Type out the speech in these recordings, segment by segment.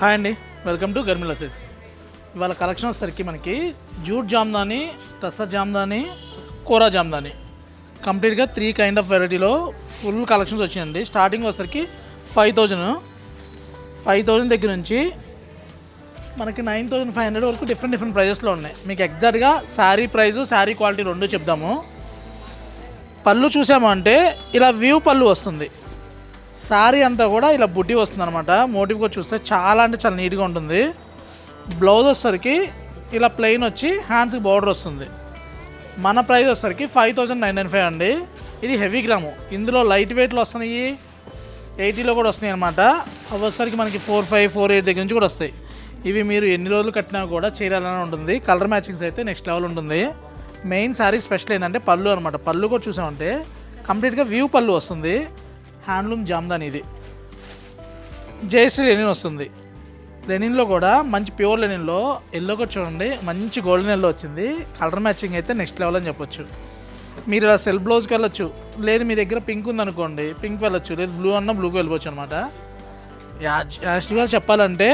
Hi అండి, welcome to గర్మిలా silks. ఇవాళ collection వచ్చేసరికి మనకి జూట్ జామ్దాని, టస్సర్ జామ్దాని, కోరా జామ్దాని కంప్లీట్గా 3 కైండ్ ఆఫ్ వెరైటీలో ఫుల్ కలెక్షన్స్ వచ్చినాయండి. స్టార్టింగ్ వచ్చేసరికి 5,000 దగ్గర నుంచి మనకి 9,500 వరకు డిఫరెంట్ ప్రైజెస్లో ఉన్నాయి. మీకు ఎగ్జాక్ట్గా శారీ ప్రైజు, శారీ క్వాలిటీ రెండు చెప్దాము. పళ్ళు చూసాము అంటే ఇలా వ్యూ పళ్ళు వస్తుంది. శారీ అంతా కూడా ఇలా బుట్టి వస్తుంది అనమాట. మోటివ్గా చూస్తే చాలా అంటే చాలా నీట్గా ఉంటుంది. బ్లౌజ్ వచ్చేసరికి ఇలా ప్లెయిన్ వచ్చి హ్యాండ్స్కి బార్డర్ వస్తుంది. మన ప్రైస్ వచ్చేసరికి 5,995 అండి. ఇది హెవీ గ్రాము. ఇందులో లైట్ వెయిట్లో వస్తున్నాయి, 80లో కూడా వస్తున్నాయి అనమాట. అవి వచ్చేసరికి మనకి 4,500, 4,800 దగ్గర నుంచి కూడా వస్తాయి. ఇవి మీరు ఎన్ని రోజులు కట్టినా కూడా చేయాలని ఉంటుంది. కలర్ మ్యాచింగ్స్ అయితే నెక్స్ట్ లెవెల్ ఉంటుంది. మెయిన్ శారీ స్పెషల్ ఏంటంటే పళ్ళు అనమాట. పళ్ళు కూడా చూసామంటే కంప్లీట్గా వ్యూ పళ్ళు వస్తుంది. హ్యాండ్లూమ్ జామ్దాని, ఇది జయశ్రీ లెనిన్ వస్తుంది. లెనిన్లో కూడా మంచి ప్యూర్ లెనిన్లో ఎల్లో కూడా చూడండి, మంచి గోల్డెన్ ఎల్లో వచ్చింది. కలర్ మ్యాచింగ్ అయితే నెక్స్ట్ లెవెల్ అని చెప్పొచ్చు. మీరు ఇలా సెల్ఫ్ బ్లౌజ్కి వెళ్ళొచ్చు, లేదు మీ దగ్గర పింక్ ఉందనుకోండి పింక్ వెళ్ళొచ్చు, లేదు బ్లూ అన్న బ్లూకి వెళ్ళిపోవచ్చు అనమాట. యాక్చువల్గా చెప్పాలంటే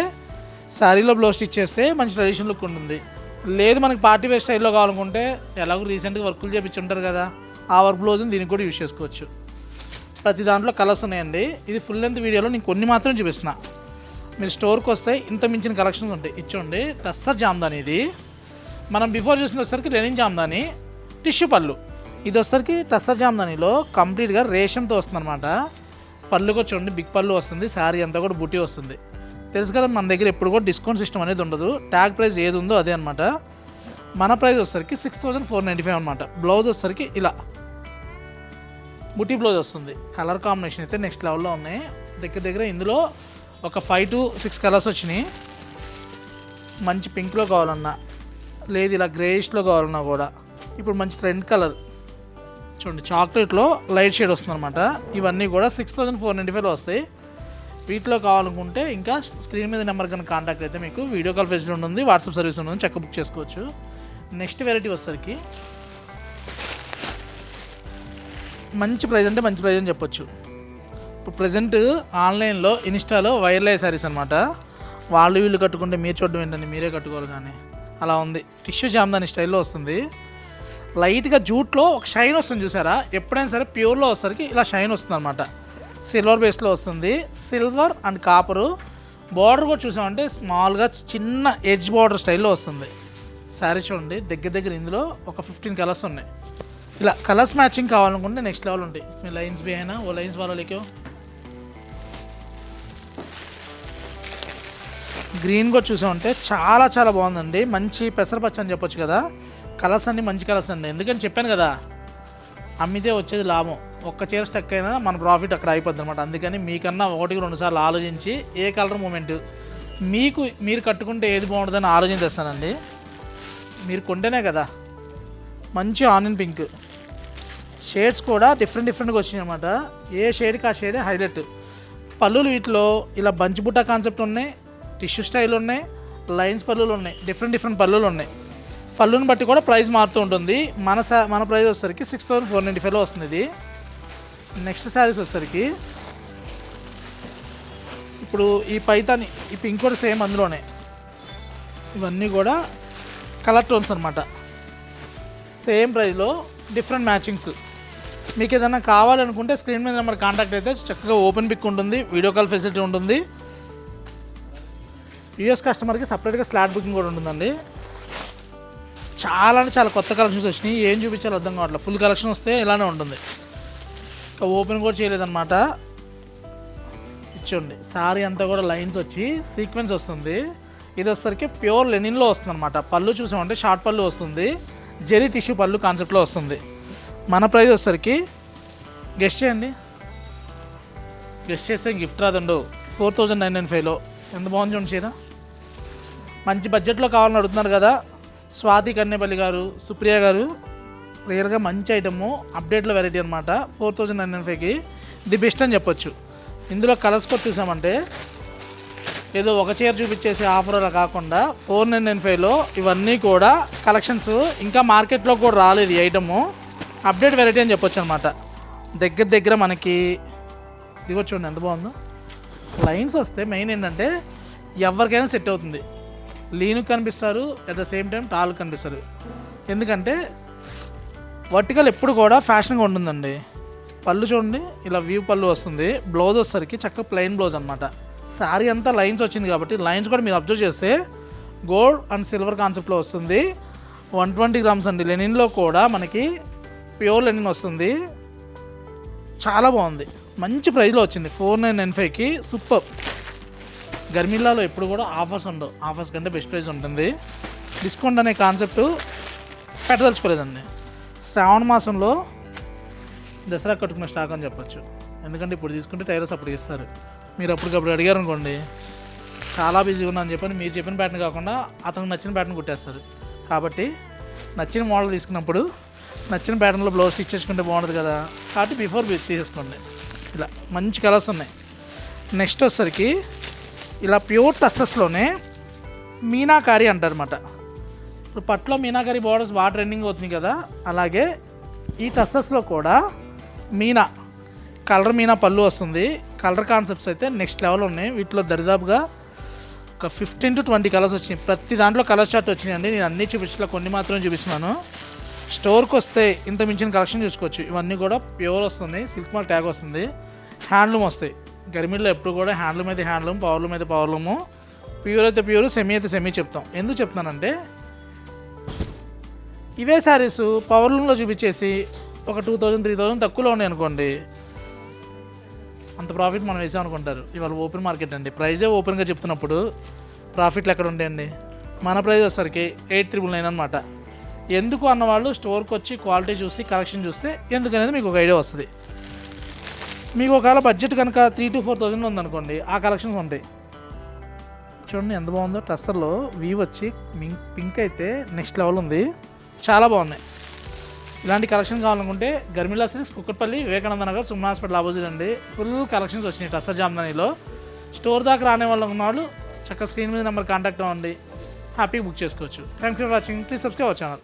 శారీలో బ్లౌజ్ స్టిచ్ చేస్తే మంచి ట్రెడిషనల్ లుక్ ఉంటుంది. లేదు మనకి పార్టీ వేర్ స్టైల్లో కావాలనుకుంటే ఎలాగో రీసెంట్గా వర్కులు చేయించుంటారు కదా, ఆ వర్క్ బ్లౌజ్ని దీనికి కూడా యూజ్ చేసుకోవచ్చు. ప్రతి దాంట్లో కలర్స్ ఉన్నాయండి. ఇది ఫుల్ లెంత్ వీడియోలో నేను కొన్ని మాత్రం చూపిస్తున్నా. మీరు స్టోర్కి వస్తే ఇంత మించిన కలెక్షన్స్ ఉంటాయి. ఇచ్చోండి టస్సర్ జామ్దాని. ఇది మనం బిఫోర్ చూసిన వచ్చేసరికి లెనిన్ జామ్దాని, టిష్యూ పళ్ళు. ఇది వచ్చేసరికి టస్సర్ జామ్దానిలో కంప్లీట్గా రేషంతో వస్తుంది అనమాట. పళ్ళుకి చూడండి బిగ్ పళ్ళు వస్తుంది. శారీ అంతా కూడా బుట్టి వస్తుంది. తెలుసు కదా మన దగ్గర ఎప్పుడు కూడా డిస్కౌంట్ సిస్టమ్ అనేది ఉండదు. ట్యాగ్ ప్రైస్ ఏది ఉందో అదే అనమాట. మన ప్రైస్ వచ్చేసరికి 6,495 అనమాట. బ్లౌజ్ వచ్చేసరికి ఇలా బుట్టి బ్లౌజ్ వస్తుంది. కలర్ కాంబినేషన్ అయితే నెక్స్ట్ లెవెల్లో ఉన్నాయి. దగ్గర ఇందులో ఒక 5 to 6 కలర్స్ వచ్చినాయి. మంచి పింక్లో కావాలన్నా, లేదు ఇలా గ్రేయిష్లో కావాలన్నా కూడా ఇప్పుడు మంచి ట్రెండ్ కలర్ చూడండి, చాక్లెట్లో లైట్ షేడ్ వస్తుంది అనమాట. ఇవన్నీ కూడా 6,495లో వస్తాయి. వీటిలో కావాలనుకుంటే ఇంకా స్క్రీన్ మీద నెంబర్ కనుక కాంటాక్ట్ అయితే మీకు వీడియో కాల్ ఫెసిలిటీ ఉంటుంది, వాట్సాప్ సర్వీస్ ఉంటుంది, చెక్ బుక్ చేసుకోవచ్చు. నెక్స్ట్ వెరైటీ వచ్చేసరికి మంచి ప్రైస్ అంటే మంచి ప్రైస్ అని చెప్పొచ్చు. ఇప్పుడు ప్రజెంట్ ఆన్లైన్లో ఇన్స్టాలో వైరల్ అయ్యే శారీస్ అనమాట. వాళ్ళు వీళ్ళు కట్టుకుంటే మీరు చూడడం ఏంటండి, మీరే కట్టుకోవాలి కానీ అలా ఉంది. టిష్యూ జామ్దాని స్టైల్లో వస్తుంది. లైట్గా జూట్లో ఒక షైన్ వస్తుంది చూసారా. ఎప్పుడైనా సరే ప్యూర్లో వచ్చేసరికి ఇలా షైన్ వస్తుంది అనమాట. సిల్వర్ బేస్లో వస్తుంది. Silver and కాపరు. బార్డర్ కూడా చూసామంటే స్మాల్గా చిన్న ఎడ్జ్ బార్డర్ స్టైల్లో వస్తుంది. శారీ చూడండి దగ్గర ఇందులో ఒక 15 కలర్స్ ఉన్నాయి. ఇలా కలర్స్ మ్యాచింగ్ కావాలనుకుంటే నెక్స్ట్ లెవెల్ ఉంటాయి. మీ లైన్స్ भी है ना, वो लाइन्स वाला लेके గ్రీన్ కూడా చూసామంటే చాలా చాలా బాగుందండి. మంచి పెసరపచ్చ అని చెప్పొచ్చు కదా. కలర్స్ అన్నీ మంచి కలర్స్ అండి. ఎందుకని చెప్పాను కదా, అమ్మితే వచ్చేది లాభం. ఒక్క చీర స్టక్ అయినా మన ప్రాఫిట్ అక్కడ అయిపోద్ది అనమాట. అందుకని మీకన్నా 1-2 సార్లు ఆలోచించి ఏ కలర్ మూమెంట్ మీరు కట్టుకుంటే ఏది బాగుంటుందని ఆలోచించేస్తానండి. మీరు కొంటేనే కదా. మంచి ఆనియన్ పింక్ షేడ్స్ కూడా డిఫరెంట్గా వచ్చినాయి అనమాట. ఏ షేడ్కి ఆ షేడే హైలైట్. పళ్ళులు వీటిలో ఇలా బంచ్ బుట్ట కాన్సెప్ట్ ఉన్నాయి, టిష్యూ స్టైల్ ఉన్నాయి, లైన్స్ పళ్ళులు ఉన్నాయి, డిఫరెంట్ పళ్ళులు ఉన్నాయి. పళ్ళుని బట్టి కూడా ప్రైస్ మారుతూ ఉంటుంది. మన ప్రైస్ వచ్చేసరికి 6,495లో వస్తుంది. ఇది నెక్స్ట్ శారీస్ వచ్చేసరికి ఇప్పుడు ఈ పైతాని, ఈ పింక్ కూడా సేమ్ అందులోనే. ఇవన్నీ కూడా కలర్ టోన్స్ అనమాట. సేమ్ ప్రైస్లో డిఫరెంట్ మ్యాచింగ్స్. మీకు ఏదైనా కావాలనుకుంటే స్క్రీన్ మీద నెంబర్ కాంటాక్ట్ అయితే చక్కగా ఓపెన్ పిక్ ఉంటుంది, వీడియో కాల్ ఫెసిలిటీ ఉంటుంది. యూఎస్ కస్టమర్కి సపరేట్గా స్లాట్ బుకింగ్ కూడా ఉంటుందండి. చాలా అంటే చాలా కొత్త కలెక్షన్స్ వచ్చినాయి. ఏం చూపించాలో అర్థం కావట్లేదు. ఫుల్ కలెక్షన్ వస్తే ఇలానే ఉంటుంది. ఇంకా ఓపెన్ కూడా చేయలేదన్నమాట. ఇచ్చోండి సారీ అంతా కూడా లైన్స్ వచ్చి సీక్వెన్స్ వస్తుంది. ఇది వచ్చేసరికి ప్యూర్ లెనిన్లో వస్తుంది అనమాట. పళ్ళు చూసామంటే షార్ట్ పళ్ళు వస్తుంది. జెరీ టిష్యూ పళ్ళు కాన్సెప్ట్లో వస్తుంది. మన ప్రైస్ వచ్చేసరికి గెస్ట్ చేయండి, గెస్ట్ చేస్తే గిఫ్ట్ రాదండు. 4,995లో ఎంత బాగుంది చూడండి చీర. మంచి బడ్జెట్లో కావాలని అడుగుతున్నారు కదా. స్వాతి కన్నేపల్లి గారు, సుప్రియ గారు, రియల్గా మంచి ఐటము, అప్డేట్లో వెరైటీ అనమాట. 4,995కి ది బెస్ట్ అని చెప్పొచ్చు. ఇందులో కలర్స్ కూడా చూసామంటే ఏదో ఒక చీర చూపించేసి ఆఫర్ అలా కాకుండా 4,995లో ఇవన్నీ కూడా కలెక్షన్స్. ఇంకా మార్కెట్లో కూడా రాలేదు ఈ ఐటము. అప్డేట్ వెరైటీ అని చెప్పొచ్చు అనమాట. దగ్గర మనకి ఇదిగో చూడండి ఎంత బాగుందో. లైన్స్ వస్తే మెయిన్ ఏంటంటే ఎవరికైనా సెట్ అవుతుంది. లీను కనిపిస్తారు, at the same time tall కనిపిస్తారు. ఎందుకంటే వర్టికల్ ఎప్పుడు కూడా ఫ్యాషన్గా ఉంటుందండి. పళ్ళు చూడండి, ఇలా వ్యూ పళ్ళు వస్తుంది. బ్లౌజ్ వచ్చేసరికి చక్కగా ప్లెయిన్ బ్లౌజ్ అనమాట. శారీ అంతా లైన్స్ వచ్చింది కాబట్టి లైన్స్ కూడా మీరు అబ్జర్వ్ చేస్తే గోల్డ్ అండ్ సిల్వర్ కాన్సెప్ట్లో వస్తుంది. 120 గ్రామ్స్ అండి. లెనిన్లో కూడా మనకి ప్యూర్ లెనిన్ వస్తుంది. చాలా బాగుంది, మంచి ప్రైస్లో వచ్చింది. 4995కి సూపర్. గర్మిల్లాలో ఎప్పుడు కూడా ఆఫర్స్ ఉండవు, ఆఫర్స్ కంటే బెస్ట్ ప్రైస్ ఉంటుంది. డిస్కౌంట్ అనే కాన్సెప్ట్ పెట్టదలుచుకోలేదండి. శ్రావణ మాసంలో దసరా కట్టుకున్న స్టాక్ అని చెప్పొచ్చు. ఎందుకంటే ఇప్పుడు తీసుకుంటే టైలర్స్ అప్పుడు ఇస్తారు. మీరు అప్పటికప్పుడు అడిగారు అనుకోండి, చాలా బిజీగా ఉన్నా అని చెప్పని మీరు చెప్పిన ప్యాటర్న్ కాకుండా అతనికి నచ్చిన ప్యాటర్న్ కుట్టేస్తారు. కాబట్టి నచ్చిన మోడల్ తీసుకున్నప్పుడు నచ్చిన ప్యాటర్న్లో బ్లౌజ్ స్టిచ్ చేసుకుంటే బాగుంటుంది కదా, కాబట్టి బిఫోర్ తీసేసుకోండి. ఇలా మంచి కలర్స్ ఉన్నాయి. నెక్స్ట్ వచ్చేసరికి ఇలా ప్యూర్ టస్సెస్లోనే మీనాకారి అంటారన్నమాట. ఇప్పుడు పట్లో మీనాకారి బార్డర్స్ బాగా ట్రెండింగ్ అవుతుంది కదా, అలాగే ఈ టస్సెస్లో కూడా మీనా కలర్ మీనా పళ్ళు వస్తుంది. కలర్ కాన్సెప్ట్స్ అయితే నెక్స్ట్ లెవెల్ ఉన్నాయి. వీటిలో దరిదాపుగా ఒక 15 to 20 కలర్స్ వచ్చినాయి. ప్రతి దాంట్లో కలర్ చార్ట్ వచ్చినాయండి. నేను అన్నీ చూపించలే, కొన్ని మాత్రమే చూపిస్తున్నాను. స్టోర్కి వస్తే ఇంత మించిన కలెక్షన్ చూసుకోవచ్చు. ఇవన్నీ కూడా ప్యూర్ వస్తుంది, సిల్క్ మార్క్ ట్యాగ్ వస్తుంది, హ్యాండ్లూమ్ వస్తాయి. గర్మిల్లో ఎప్పుడు కూడా హ్యాండ్లూమ్ అయితే హ్యాండ్లూమ్, పవర్లూమ్ అయితే పవర్లూము, ప్యూర్ అయితే ప్యూర్, సెమీ అయితే సెమీ చెప్తాం. ఎందుకు చెప్తున్నానంటే ఇవే శారీస్ పవర్లూమ్లో చూపించేసి ఒక 2000, 3000 తక్కువలో ఉన్నాయి అనుకోండి, అంత ప్రాఫిట్ మనం వేసాం అనుకుంటారు. ఇవాళ ఓపెన్ మార్కెట్ అండి, ప్రైజే ఓపెన్గా చెప్తున్నప్పుడు ప్రాఫిట్లు ఎక్కడ ఉంటాయండి. మన ప్రైస్ వచ్చేసరికి 8,999 అనమాట. ఎందుకు అన్నవాళ్ళు స్టోర్కి వచ్చి క్వాలిటీ చూసి కలెక్షన్ చూస్తే ఎందుకు అనేది మీకు ఒక ఐడియా వస్తుంది. మీకు ఒకవేళ బడ్జెట్ కనుక 3,000 to 4,000 ఉందనుకోండి, ఆ కలెక్షన్స్ ఉంటాయి. చూడండి ఎంత బాగుందో. టస్సర్లో వీవ్ వచ్చి పింక్ అయితే నెక్స్ట్ లెవెల్ ఉంది, చాలా బాగున్నాయి. ఇలాంటి కలెక్షన్ కావాలనుకుంటే Garmila silks, Kukatpally, Vivekananda Nagar, Suman hospital opposite అండి. ఫుల్ కలెక్షన్స్ వచ్చినాయి టస్సర్ జామ్దానీలో. స్టోర్ దాకా రాని వాళ్ళు ఉన్నవాళ్ళు చక్కగా స్క్రీన్ మీద నెంబర్ కాంటాక్ట్ అవ్వండి, హ్యాపీగా బుక్ చేసుకోవచ్చు. Thanks for watching. Please subscribe our channel.